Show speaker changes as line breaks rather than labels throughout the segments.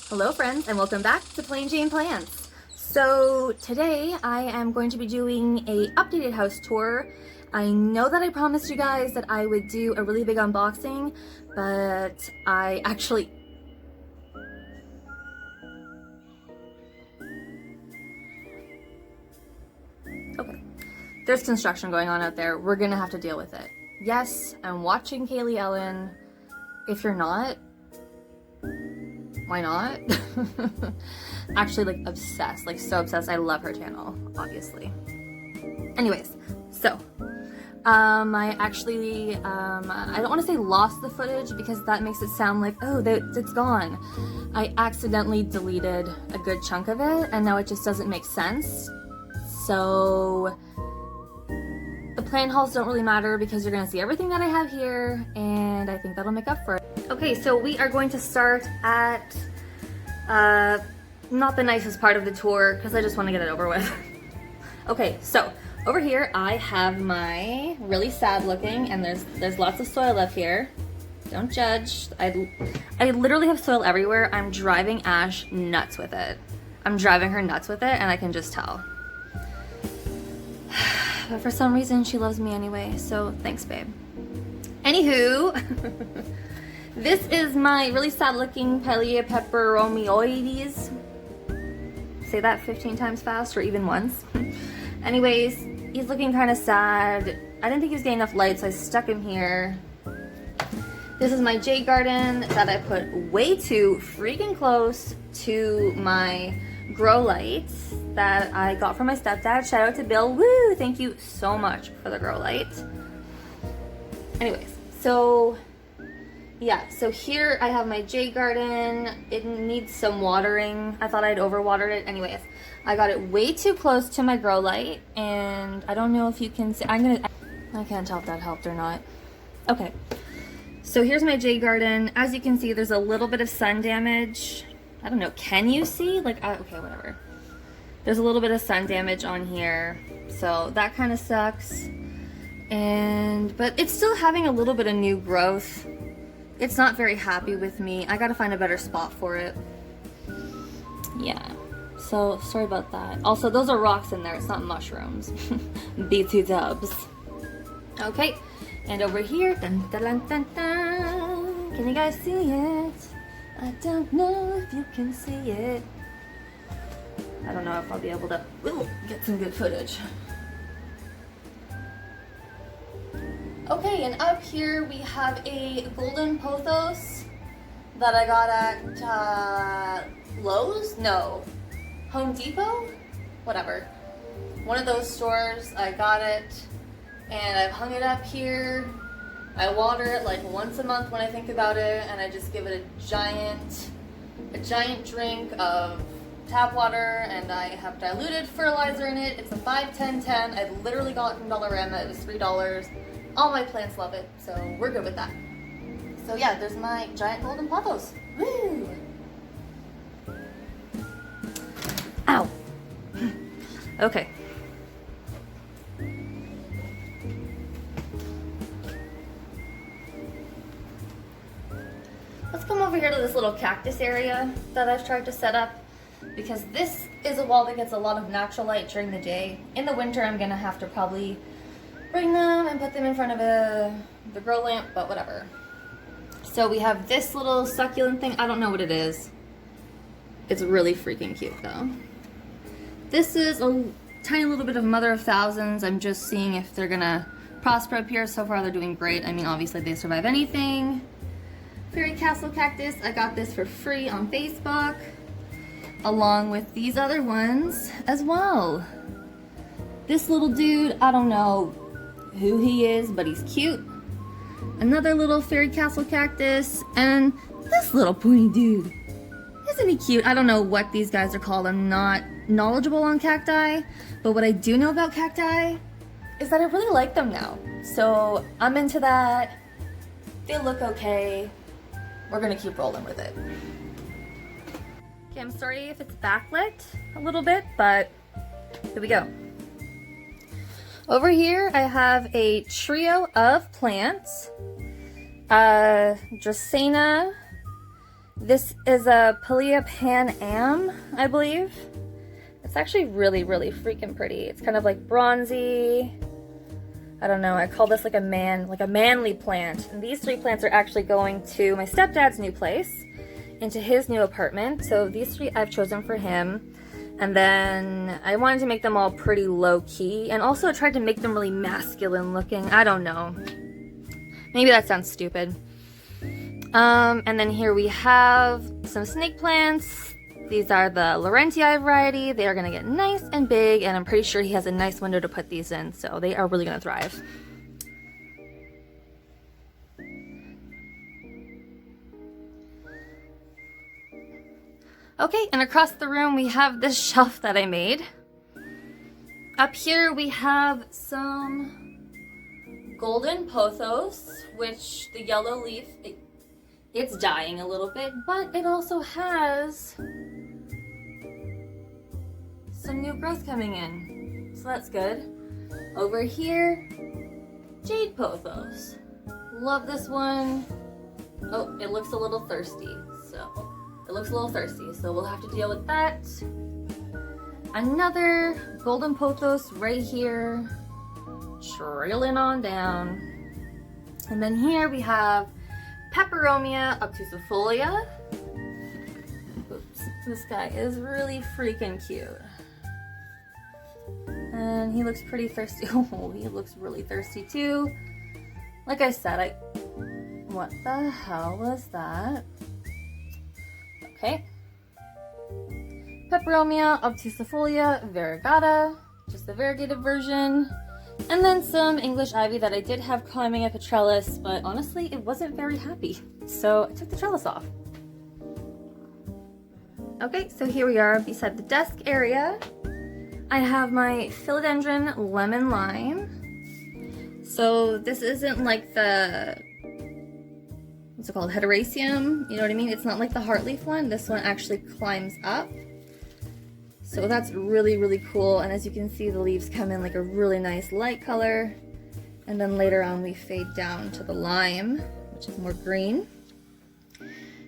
Hello friends and welcome back to Plain Jane Plants. So today I am going to be doing a updated house tour. I know that I promised you guys that I would do a really big unboxing, but I actually... Okay, there's construction going on out there. We're gonna have to deal with it. Yes, I'm watching Kaylee Ellen. If you're not, why not? Actually, like obsessed, like so obsessed. I love her channel, obviously. Anyways, so I actually I don't want to say lost the footage because that makes it sound like, oh, it's gone. I accidentally deleted a good chunk of it and now it just doesn't make sense. So the plant hauls don't really matter because you're gonna see everything that I have here, and I think that'll make up for it. Okay, so we are going to start at not the nicest part of the tour because I just want to get it over with. Okay, so over here I have my really sad looking, and there's lots of soil up here. Don't judge. I literally have soil everywhere. I'm driving Ash nuts with it. I'm driving her nuts with it, and I can just tell. But for some reason she loves me anyway, so thanks, babe. Anywho, this is my really sad looking Pilea peperomioides. Say that 15 times fast or even once. Anyways, he's looking kind of sad. I didn't think he was getting enough light, so I stuck him here. This is my Jade garden that I put way too freaking close to my grow lights that I got from my stepdad. Shout out to Bill. Woo! Thank you so much for the grow light. Anyways, so yeah, so here I have my Jade garden. It needs some watering. I thought I'd overwatered it. Anyways, I got it way too close to my grow light, and I don't know if you can see. I can't tell if that helped or not. Okay, so here's my Jade garden. As you can see, there's a little bit of sun damage. I don't know, can you see? Like, okay, whatever. There's a little bit of sun damage on here, so that kind of sucks. But it's still having a little bit of new growth. It's not very happy with me. I gotta find a better spot for it. Yeah, so sorry about that. Also, those are rocks in there, it's not mushrooms. B2 dubs. Okay, and over here, dun, dun, dun, dun, dun. Can you guys see it? I don't know if you can see it. I don't know if I'll be able to get some good footage. Okay, and up here we have a golden pothos that I got at Lowe's? No, Home Depot? Whatever. One of those stores. I got it and I've hung it up here. I water it like once a month when I think about it, and I just give it a giant drink of tap water, and I have diluted fertilizer in it. It's a 5-10-10. I literally got it from Dollarama. It was $3. All my plants love it, so we're good with that. So yeah, there's my giant golden pothos. Woo! Ow! Okay. Let's come over here to this little cactus area that I've tried to set up, because this is a wall that gets a lot of natural light during the day. In the winter, I'm gonna have to probably bring them and put them in front of the grow lamp, but whatever. So we have this little succulent thing. I don't know what it is. It's really freaking cute though. This is a tiny little bit of mother of thousands. I'm just seeing if they're gonna prosper up here. So far they're doing great. I mean, obviously they survive anything. Fairy Castle Cactus, I got this for free on Facebook, along with these other ones as well. This little dude, I don't know who he is, but he's cute. Another little Fairy Castle Cactus, and this little pointy dude. Isn't he cute? I don't know what these guys are called. I'm not knowledgeable on cacti, but what I do know about cacti is that I really like them now. So I'm into that. They look okay. We're gonna keep rolling with it. Okay, I'm sorry if it's backlit a little bit, but here we go. Over here, I have a trio of plants. Dracaena, This is a Pilea Pan Am, I believe. It's actually really, really freaking pretty. It's kind of like bronzy. I don't know, I call this like a manly plant. And these 3 plants are actually going to my stepdad's new place, into his new apartment. So these 3 I've chosen for him. And then I wanted to make them all pretty low key, and also tried to make them really masculine looking. I don't know. Maybe that sounds stupid. And then here we have some snake plants. These are the Laurentii variety. They are gonna get nice and big, and I'm pretty sure he has a nice window to put these in, so they are really gonna thrive. Okay, and across the room we have this shelf that I made. Up here we have some golden pothos, which the yellow leaf, it's dying a little bit, but it also has some new growth coming in, so that's good. Over here, Jade pothos. Love this one. Oh, it looks a little thirsty, so we'll have to deal with that. Another golden pothos right here, trailing on down. And then here we have Peperomia obtusifolia. Oops, this guy is really freaking cute. And he looks pretty thirsty. Oh, he looks really thirsty too. Like I said, what the hell was that? Okay. Peperomia obtusifolia variegata, just the variegated version. And then some English ivy that I did have climbing up a trellis, but honestly, it wasn't very happy. So I took the trellis off. Okay, so here we are beside the desk area. I have my philodendron lemon lime. So this isn't like the, what's it called, hederaceum, you know what I mean? It's not like the heartleaf one. This one actually climbs up. So that's really, really cool. And as you can see, the leaves come in like a really nice light color. And then later on we fade down to the lime, which is more green.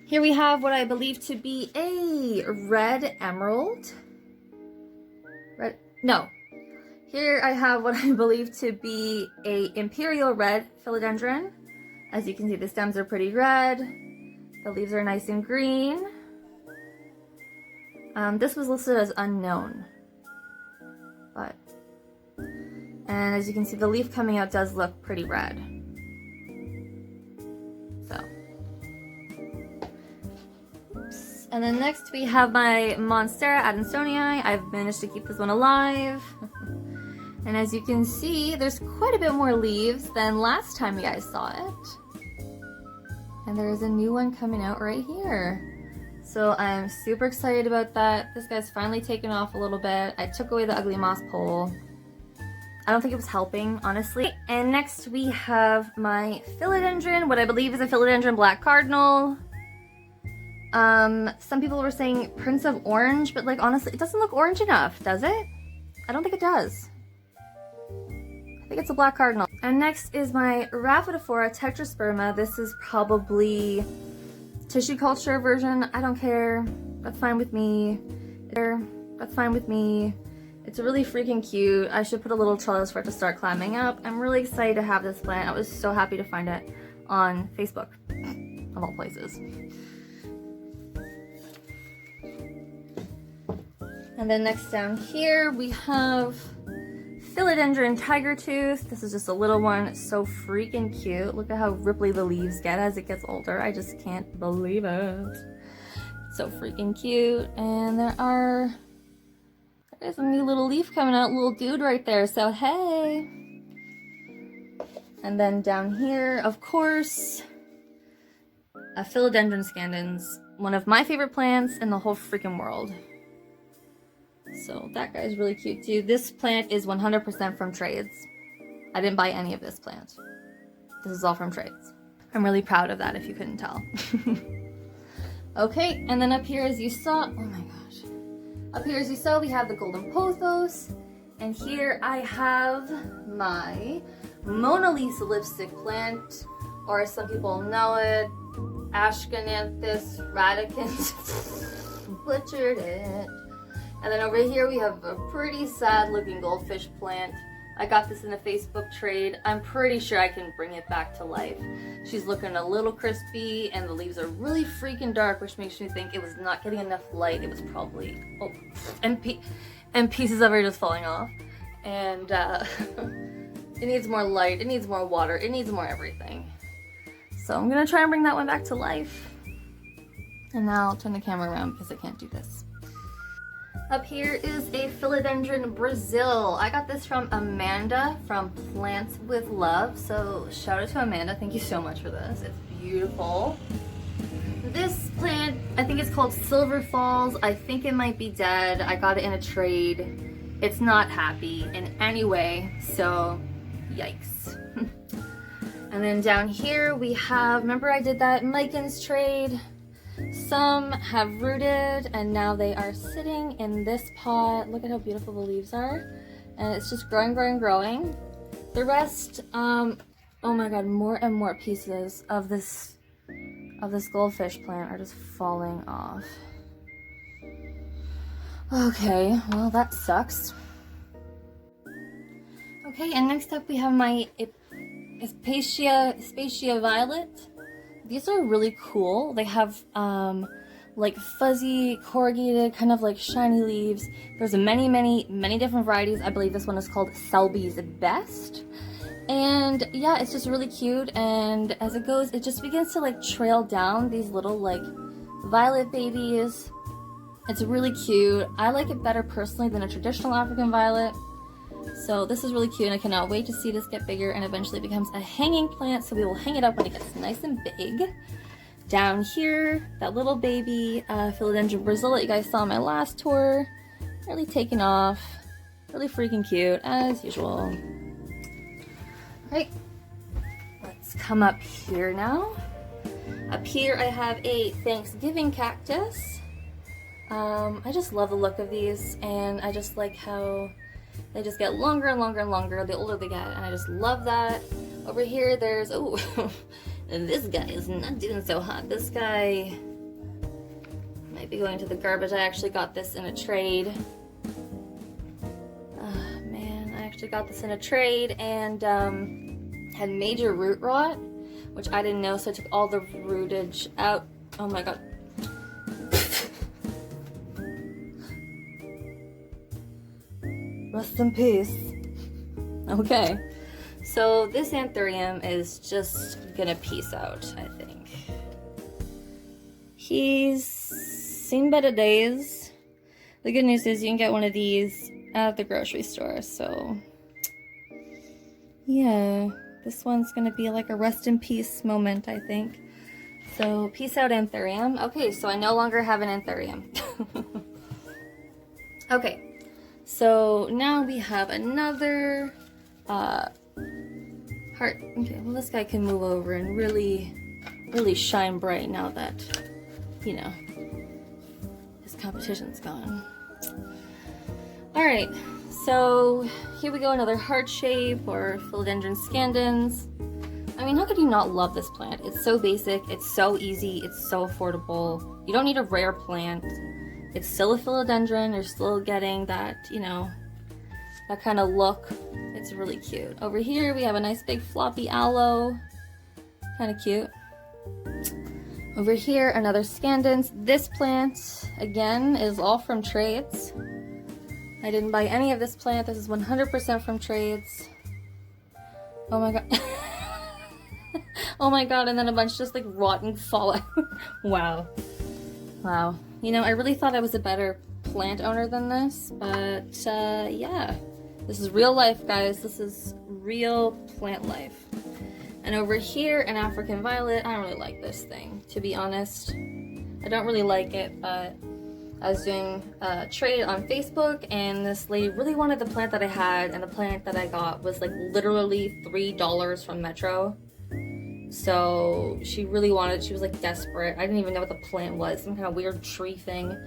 Here we have what I believe to be a red emerald. Here I have what I believe to be a imperial red philodendron. As you can see, the stems are pretty red. The leaves are nice and green. This was listed as unknown, and as you can see, the leaf coming out does look pretty red. So, oops. And then next we have my Monstera adansonii. I've managed to keep this one alive. And as you can see, there's quite a bit more leaves than last time you guys saw it. And there is a new one coming out right here. So I'm super excited about that. This guy's finally taken off a little bit. I took away the ugly moss pole. I don't think it was helping, honestly. And next we have my philodendron, what I believe is a philodendron black cardinal. Some people were saying Prince of Orange, but like honestly, it doesn't look orange enough, does it? I don't think it does. I think it's a black cardinal. And next is my Rhaphidophora tetrasperma. This is probably tissue culture version. I don't care. That's fine with me. That's fine with me. It's really freaking cute. I should put a little trellis for it to start climbing up. I'm really excited to have this plant. I was so happy to find it on Facebook, of all places. And then next down here we have philodendron tiger tooth. This is just a little one. It's so freaking cute. Look at how ripply the leaves get as it gets older. I just can't believe it. So freaking cute. And there's a new little leaf coming out, little dude right there. So hey. And then down here, of course, a philodendron scandens, one of my favorite plants in the whole freaking world. So that guy's really cute too. This plant is 100% from trades. I didn't buy any of this plant. This is all from trades. I'm really proud of that if you couldn't tell. Okay, and then up here as you saw, oh my gosh. Up here as you saw, we have the golden pothos. And here I have my Mona Lisa lipstick plant, or as some people know it, Ashkenanthus radicans. Butchered it. And then over here we have a pretty sad looking goldfish plant. I got this in a Facebook trade. I'm pretty sure I can bring it back to life. She's looking a little crispy and the leaves are really freaking dark, which makes me think it was not getting enough light. It was probably, oh, and pieces of her just falling off. And it needs more light, it needs more water, it needs more everything. So I'm gonna try and bring that one back to life. And now I'll turn the camera around because I can't do this. Up here is a philodendron Brazil. I got this from Amanda from Plants with Love. So shout out to Amanda, thank you so much for this. It's beautiful. This plant, I think it's called Silver Falls. I think it might be dead. I got it in a trade. It's not happy in any way, so yikes. And then down here we have, remember I did that Miken's trade? Some have rooted and now they are sitting in this pot. Look at how beautiful the leaves are. And it's just growing, growing, growing. The rest, oh my god, more and more pieces of this goldfish plant are just falling off. Okay, well that sucks. Okay, and next up we have my Spacia Violet. These are really cool. They have like fuzzy, corrugated, kind of like shiny leaves. There's many different varieties. I believe this one is called Selby's Best. And yeah, it's just really cute. And as it goes, it just begins to like trail down these little like violet babies. It's really cute. I like it better personally than a traditional African violet. So this is really cute and I cannot wait to see this get bigger and eventually becomes a hanging plant, so we will hang it up when it gets nice and big. Down here, that little baby philodendron Brazil that you guys saw on my last tour, really taking off, really freaking cute as usual. Alright, let's come up here now. Up here I have a Thanksgiving cactus. I just love the look of these and I just like how they just get longer and longer and longer the older they get, and I just love that. Over here there's, oh, this guy is not doing so hot. This guy might be going to the garbage. I actually got this in a trade. Man, I actually got this in a trade and had major root rot, which I didn't know, so I took all the rootage out. Oh my god. Rest in peace. Okay, so this anthurium is just gonna peace out, I think. He's seen better days. The good news is you can get one of these at the grocery store, so yeah, this one's gonna be like a rest in peace moment, I think. So peace out, anthurium. Okay, so I no longer have an anthurium. Okay. So now we have another heart. Okay, well this guy can move over and really shine bright now that, you know, his competition's gone. Alright, so here we go, another heart shape or philodendron scandens. I mean, how could you not love this plant? It's so basic, it's so easy, it's so affordable. You don't need a rare plant. It's still a philodendron, you're still getting that, you know, that kind of look. It's really cute. Over here we have a nice big floppy aloe, kind of cute. Over here, another scandens. This plant, again, is all from trades. I didn't buy any of this plant, this is 100% from trades. Oh my god. Oh my god, and then a bunch just like rotten fallout. Wow. Wow. You know, I really thought I was a better plant owner than this, but yeah. This is real life, guys. This is real plant life. And over here, an African violet. I don't really like this thing, to be honest. I don't really like it, but I was doing a trade on Facebook, and this lady really wanted the plant that I had, and the plant that I got was like literally $3 from Metro. So she really wanted, she was like desperate. I didn't even know what the plant was, some kind of weird tree thing.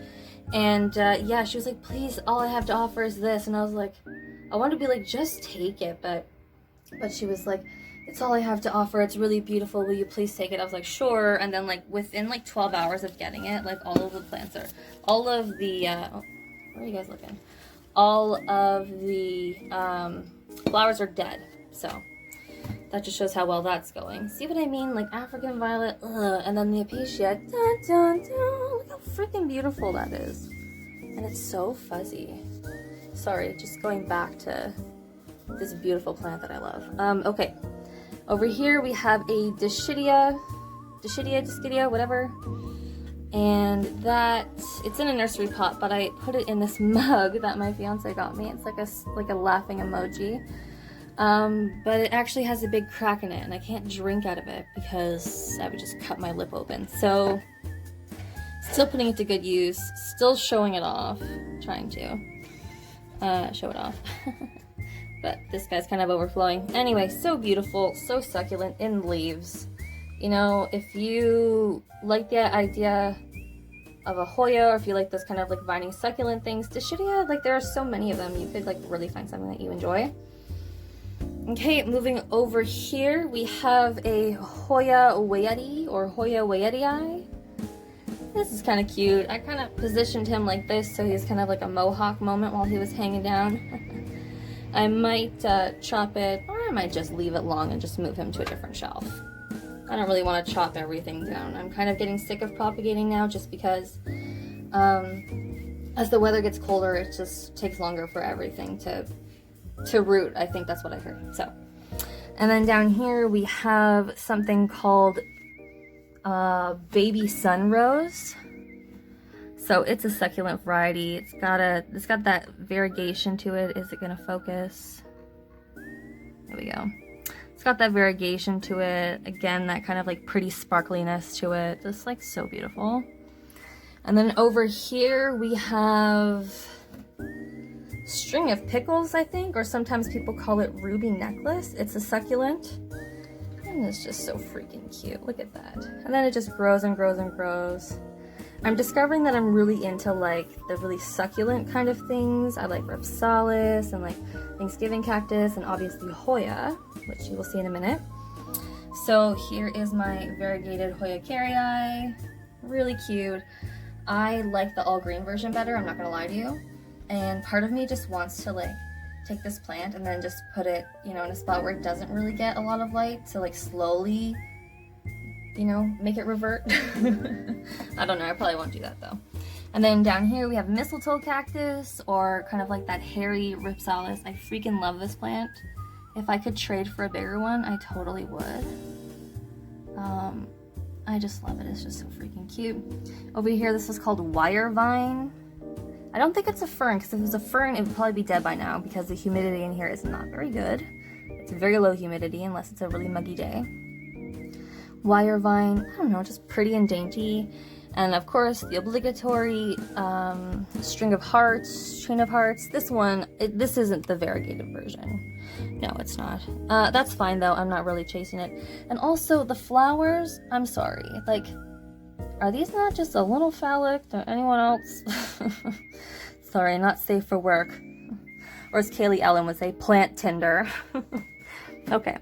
And yeah, she was like, please, all I have to offer is this. And I was like, I wanted to be like, just take it. But she was like, it's all I have to offer. It's really beautiful. Will you please take it? I was like, sure. And then like within like 12 hours of getting it, like all of the plants are, all of the, oh, where are you guys looking? All of the flowers are dead. So that just shows how well that's going. See what I mean? Like African violet, ugh, and then the acacia, dun, dun, dun. Look how freaking beautiful that is. And it's so fuzzy. Sorry, just going back to this beautiful plant that I love. Okay. Over here we have a Dischidia, whatever. And that, it's in a nursery pot, but I put it in this mug that my fiance got me. It's like a laughing emoji. But it actually has a big crack in it, and I can't drink out of it because I would just cut my lip open. So, still putting it to good use, still showing it off, trying to show it off. But this guy's kind of overflowing. Anyway, so beautiful, so succulent in leaves. You know, if you like the idea of a Hoya, or if you like those kind of like vining succulent things, Dischidia, like there are so many of them, you could like really find something that you enjoy. Okay, moving over here, we have a Hoya Wayeti, or Hoya Wayetii. This is kind of cute. I kind of positioned him like this so he's kind of like a mohawk moment while he was hanging down. I might chop it, or I might just leave it long and just move him to a different shelf. I don't really want to chop everything down. I'm kind of getting sick of propagating now just because as the weather gets colder, it just takes longer for everything to root. I think that's what I heard. So, and then down here we have something called baby sunrose. So it's a succulent variety. It's got that variegation to it. Is it gonna focus? There we go. It's got that variegation to it. Again, that kind of like pretty sparkliness to it. Just like so beautiful. And then over here we have string of pickles, I think, or sometimes people call it ruby necklace. It's a succulent. And it's just so freaking cute. Look at that. And then it just grows and grows and grows. I'm discovering that I'm really into like the really succulent kind of things. I like Rhipsalis and like Thanksgiving cactus and obviously Hoya, which you will see in a minute. So here is my variegated Hoya carrii. Really cute. I like the all green version better, I'm not gonna lie to you. And part of me just wants to like take this plant and then just put it, you know, in a spot where it doesn't really get a lot of light to like slowly, you know, make it revert. I don't know, I probably won't do that though. And then down here we have mistletoe cactus, or kind of like that hairy Rhipsalis. I freaking love this plant. If I could trade for a bigger one, I totally would. I just love it, it's just so freaking cute. Over here, this is called wire vine. I don't think it's a fern, because if it was a fern, it would probably be dead by now, because the humidity in here is not very good. It's very low humidity, unless it's a really muggy day. Wire vine, I don't know, just pretty and dainty. And of course, the obligatory string of hearts, chain of hearts. This one, this isn't the variegated version. No, it's not. That's fine though, I'm not really chasing it. And also, the flowers, I'm sorry, like, are these not just a little phallic to anyone else? Sorry, not safe for work. Or as Kaylee Ellen would say, plant tinder. Okay.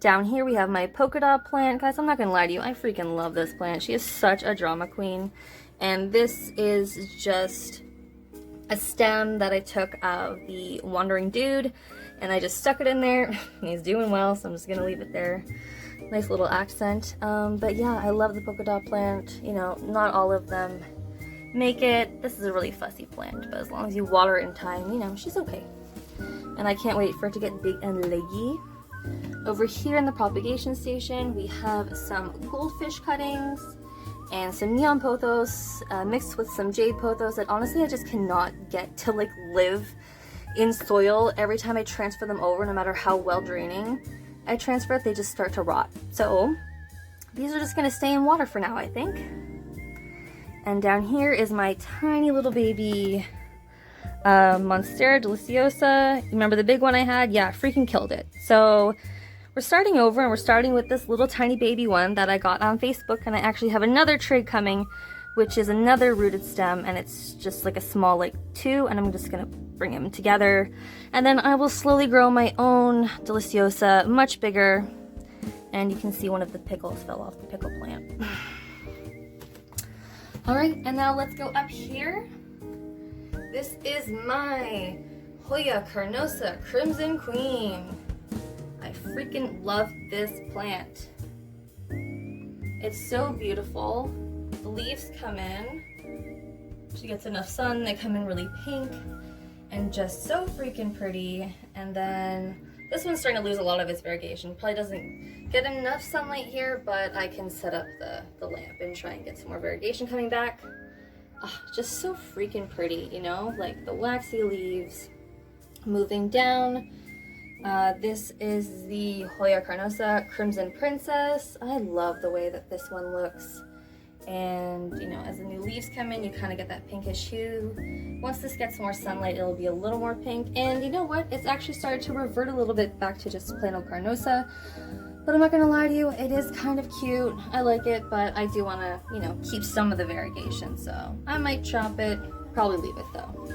Down here we have my polka dot plant. Guys, I'm not gonna lie to you, I freaking love this plant. She is such a drama queen. And this is just a stem that I took out of the Wandering Dude, and I just stuck it in there. He's doing well, so I'm just gonna leave it there. Nice little accent. But yeah, I love the polka dot plant. You know, not all of them make it. This is a really fussy plant, but as long as you water it in time, you know, she's okay. And I can't wait for it to get big and leggy. Over here in the propagation station, we have some goldfish cuttings and some neon pothos mixed with some jade pothos that honestly I just cannot get to like live in soil. Every time I transfer them over, no matter how well draining I transfer it, they just start to rot. So these are just gonna stay in water for now, I think. And down here is my tiny little baby Monstera deliciosa. Remember the big one I had? Yeah, freaking killed it. So we're starting over, and we're starting with this little tiny baby one that I got on Facebook, and I actually have another trade coming, which is another rooted stem, and it's just like a small like 2, and I'm just gonna bring them together, and then I will slowly grow my own deliciosa, much bigger, And you can see one of the pickles fell off the pickle plant. All right, and now let's go up here. This is my Hoya carnosa Crimson Queen. I freaking love this plant. It's so beautiful. The leaves come in. She gets enough sun. They come in really pink and just so freaking pretty. And then this one's starting to lose a lot of its variegation. Probably doesn't get enough sunlight here, but I can set up the lamp and try and get some more variegation coming back. Oh, just so freaking pretty, you know? Like the waxy leaves. Moving down, this is the Hoya carnosa Crimson Princess. I love the way that this one looks. And, you know, as the new leaves come in, you kind of get that pinkish hue. Once this gets more sunlight, it'll be a little more pink. And you know what? It's actually started to revert a little bit back to just plain old carnosa. But I'm not gonna lie to you, it is kind of cute. I like it, but I do wanna, you know, keep some of the variegation. So I might chop it, probably leave it though.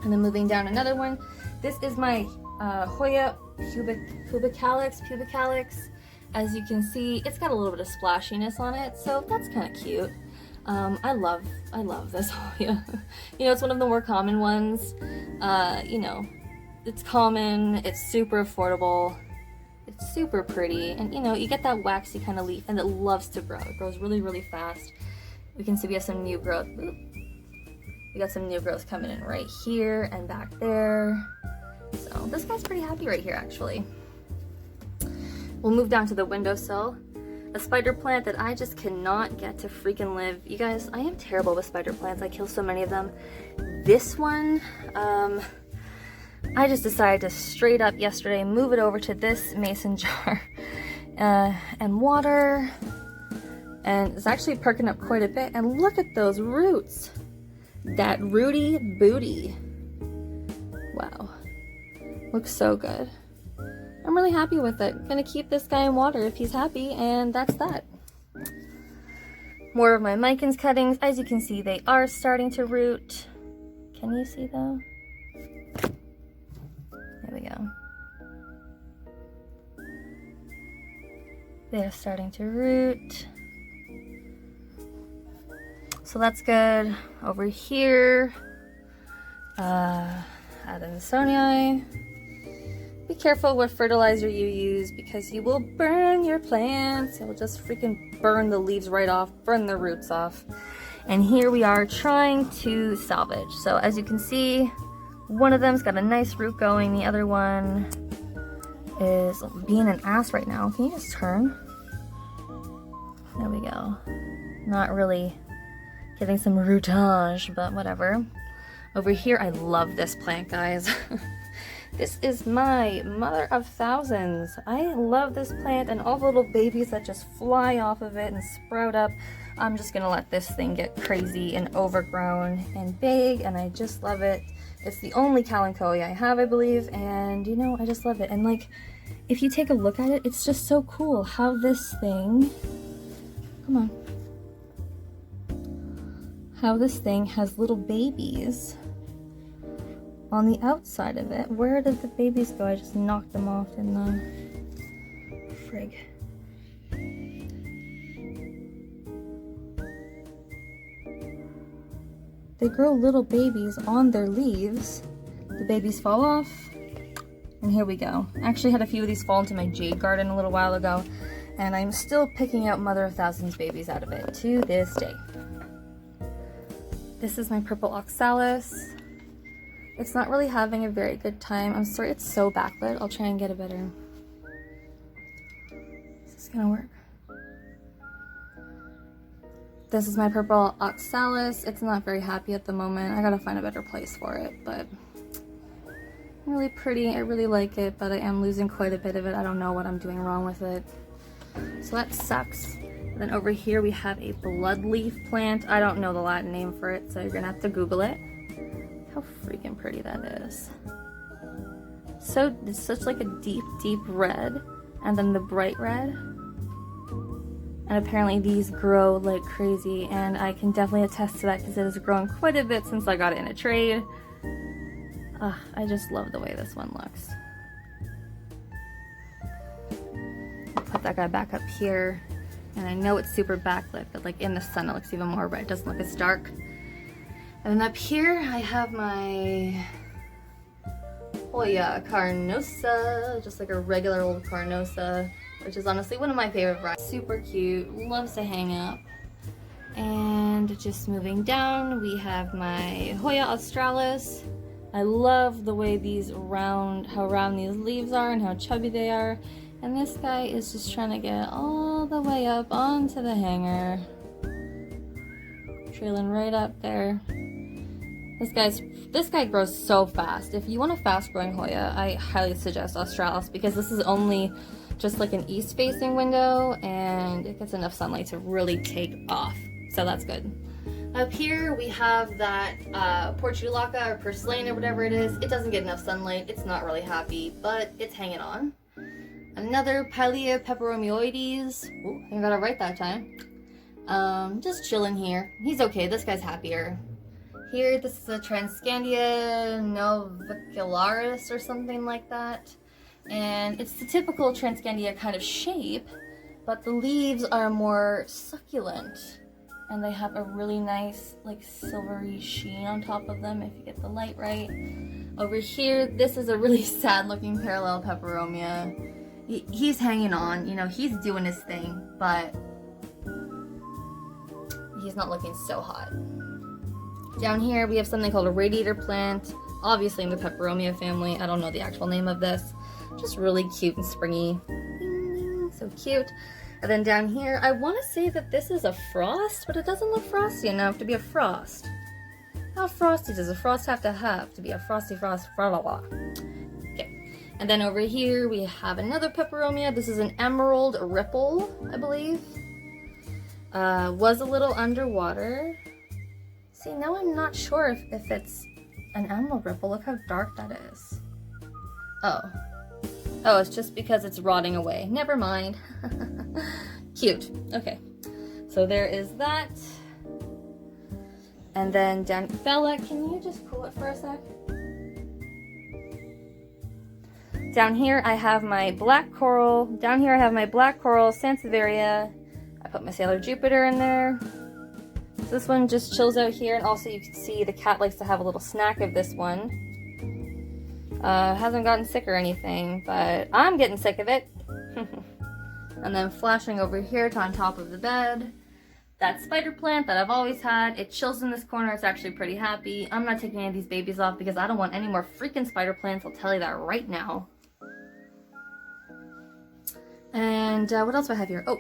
And then moving down another one. This is my Hoya pubicalyx. As you can see, it's got a little bit of splashiness on it, so that's kind of cute. I love this Hoya. You know, it's one of the more common ones. You know, it's common, it's super affordable, it's super pretty, and you know, you get that waxy kind of leaf, and it loves to grow. It grows really, really fast. We can see we have some new growth. We got some new growth coming in right here and back there. So this guy's pretty happy right here, actually. We'll move down to the windowsill. A spider plant that I just cannot get to freaking live. You guys, I am terrible with spider plants. I kill so many of them. This one, I just decided to straight up yesterday move it over to this mason jar and water. And it's actually perking up quite a bit. And look at those roots. That rooty booty. Wow. Looks so good. I'm really happy with it. Gonna keep this guy in water if he's happy, and that's that. More of my Micans cuttings. As you can see, they are starting to root. Can you see though? There we go. They're starting to root. So that's good. Over here, Adansonii. Be careful what fertilizer you use because you will burn your plants. It will just freaking burn the leaves right off, burn the roots off. And here we are trying to salvage. So as you can see, one of them's got a nice root going. The other one is being an ass right now. Can you just turn? There we go. Not really getting some rootage, but whatever. Over here, I love this plant, guys. This is my mother of thousands. I love this plant and all the little babies that just fly off of it and sprout up. I'm just gonna let this thing get crazy and overgrown and big, and I just love it. It's the only kalanchoe I have, I believe, and you know, I just love it. And like, if you take a look at it, it's just so cool how this thing, come on, how this thing has little babies on the outside of it. Where did the babies go? I just knocked them off in the frig. They grow little babies on their leaves. The babies fall off, and here we go. I actually had a few of these fall into my jade garden a little while ago, and I'm still picking out mother of thousands babies out of it to this day. This is my purple oxalis. It's not really having a very good time. I'm sorry, it's so backlit. I'll try and get a better. Is this gonna work? This is my purple oxalis. It's not very happy at the moment. I gotta find a better place for it, but really pretty. I really like it, but I am losing quite a bit of it. I don't know what I'm doing wrong with it. So that sucks. And then over here we have a bloodleaf plant. I don't know the Latin name for it, so you're gonna have to Google it. How freaking pretty that is. So it's such like a deep, deep red, and then the bright red. And apparently these grow like crazy, and I can definitely attest to that because it has grown quite a bit since I got it in a trade. I just love the way this one looks. Put that guy back up here. And I know it's super backlit, but like in the sun it looks even more bright. It doesn't look as dark. And then up here I have my Hoya carnosa, just like a regular old carnosa, which is honestly one of my favorite varieties. Super cute, loves to hang up. And just moving down, we have my Hoya australis. I love the way these how round these leaves are and how chubby they are. And this guy is just trying to get all the way up onto the hanger. Trailing right up there. This guy grows so fast. If you want a fast growing Hoya, I highly suggest australis because this is only just like an east facing window and it gets enough sunlight to really take off. So that's good. Up here we have that portulaca or purslane or whatever it is. It doesn't get enough sunlight. It's not really happy, but it's hanging on. Another Pilea peperomioides. Ooh, I got it right that time. Just chilling here. He's okay. This guy's happier. Here, this is a Transcandia novicularis or something like that. And it's the typical Transcandia kind of shape, but the leaves are more succulent. And they have a really nice, like, silvery sheen on top of them if you get the light right. Over here, this is a really sad looking parallel peperomia. He's hanging on, you know, he's doing his thing, but he's not looking so hot. Down here we have something called a radiator plant, obviously in the peperomia family. I don't know the actual name of this. Just really cute and springy. So cute. And then down here, I want to say that this is a frost, but it doesn't look frosty enough to be a frost. How frosty does a frost have to be a frosty frost? Blah, blah, blah. And then over here we have another peperomia. This is an emerald ripple, I believe. Was a little underwater. See, now I'm not sure if it's an emerald ripple. Look how dark that is. Oh, it's just because it's rotting away. Never mind. Cute. Okay, so there is that. And then down, Bella, can you just cool it for a sec? Down here I have my black coral. Down here I have my black coral Sansevieria. I put my Sailor Jupiter in there. So this one just chills out here, and also you can see the cat likes to have a little snack of this one. Hasn't gotten sick or anything, but I'm getting sick of it. And then flashing over here to on top of the bed, that spider plant that I've always had. It chills in this corner. It's actually pretty happy. I'm not taking any of these babies off because I don't want any more freaking spider plants. I'll tell you that right now. And what else do I have here? Oh,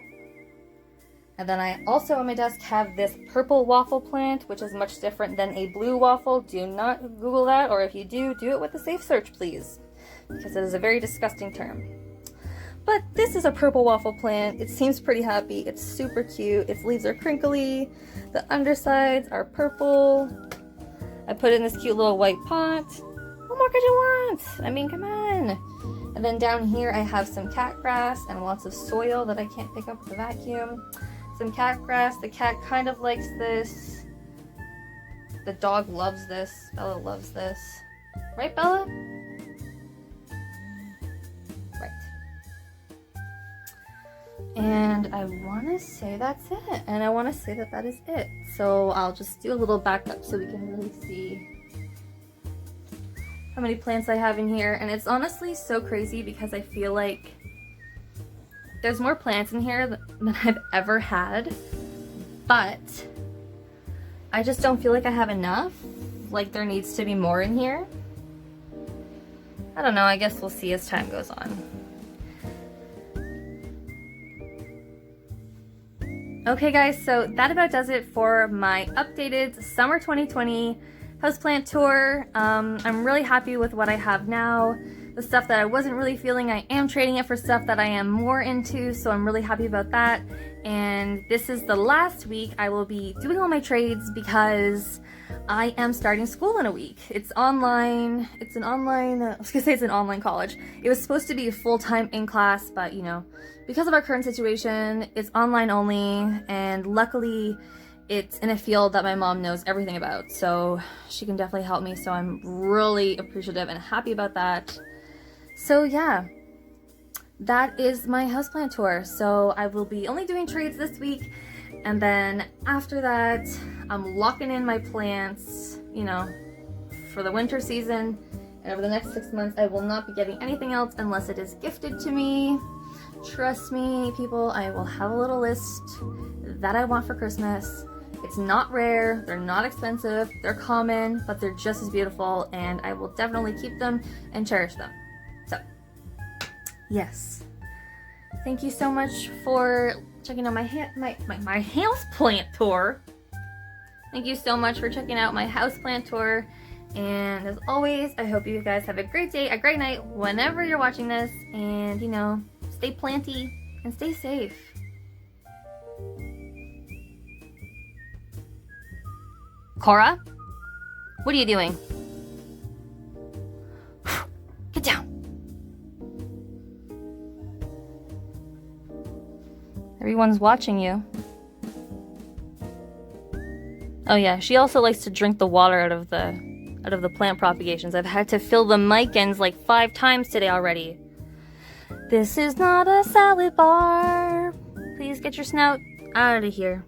and then I also on my desk have this purple waffle plant, which is much different than a blue waffle. Do not Google that, or if you do, do it with a safe search, please, because it is a very disgusting term. But this is a purple waffle plant. It seems pretty happy. It's super cute. Its leaves are crinkly. The undersides are purple. I put it in this cute little white pot. What more could you want? I mean, come on. And then down here I have some cat grass and lots of soil that I can't pick up with the vacuum. Some cat grass. The cat kind of likes this. The dog loves this. Bella loves this. Right, Bella? Right. And I want to say that's it. And I want to say that that is it. So I'll just do a little backup so we can really see how many plants I have in here. And it's honestly so crazy because I feel like there's more plants in here than I've ever had, but I just don't feel like I have enough. Like there needs to be more in here. I don't know, I guess we'll see as time goes on. Okay guys, so that about does it for my updated summer 2020 houseplant tour. I'm really happy with what I have now. The stuff that I wasn't really feeling, I am trading it for stuff that I am more into, so I'm really happy about that. And this is the last week I will be doing all my trades because I am starting school in a week. It's online, it's an online, I was gonna say it's an online college. It was supposed to be full-time in class, but you know, because of our current situation, it's online only, and luckily it's in a field that my mom knows everything about, so she can definitely help me, so I'm really appreciative and happy about that. So yeah, that is my houseplant tour. So I will be only doing trades this week, and then after that, I'm locking in my plants, you know, for the winter season. And over the next 6 months, I will not be getting anything else unless it is gifted to me. Trust me, people, I will have a little list that I want for Christmas. It's not rare, they're not expensive, they're common, but they're just as beautiful, and I will definitely keep them and cherish them. So, yes. Thank you so much for checking out my houseplant tour. Thank you so much for checking out my houseplant tour. And as always, I hope you guys have a great day, a great night, whenever you're watching this. And, you know, stay planty and stay safe. Cora? What are you doing? Get down. Everyone's watching you. Oh yeah, she also likes to drink the water out of the plant propagations. I've had to fill the mic ends like 5 times today already. This is not a salad bar. Please get your snout out of here.